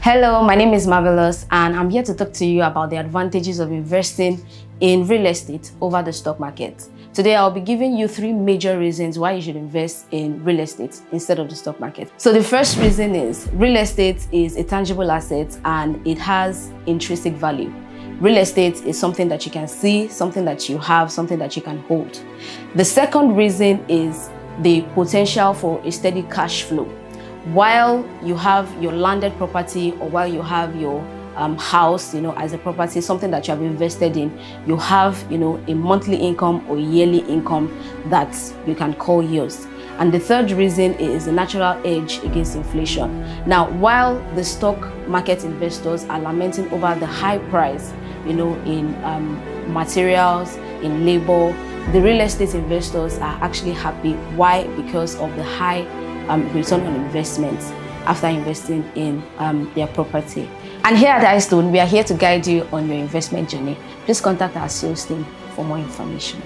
Hello, my name is Marvelous and I'm here to talk to you about the advantages of investing in real estate over the stock market. Today, I'll be giving you 3 major reasons why you should invest in real estate instead of the stock market. So the first reason is real estate is a tangible asset and it has intrinsic value. Real estate is something that you can see, something that you have, something that you can hold. The second reason is the potential for a steady cash flow. While you have your landed property or while you have your house, as a property, something that you have invested in, you have, a monthly income or yearly income that you can call yours. And the third reason is the natural edge against inflation. Now, while the stock market investors are lamenting over the high price, in materials, in labor, the real estate investors are actually happy. Why? Because of the high return on investment after investing in their property. And here at iStone, we are here to guide you on your investment journey. Please contact our sales team for more information.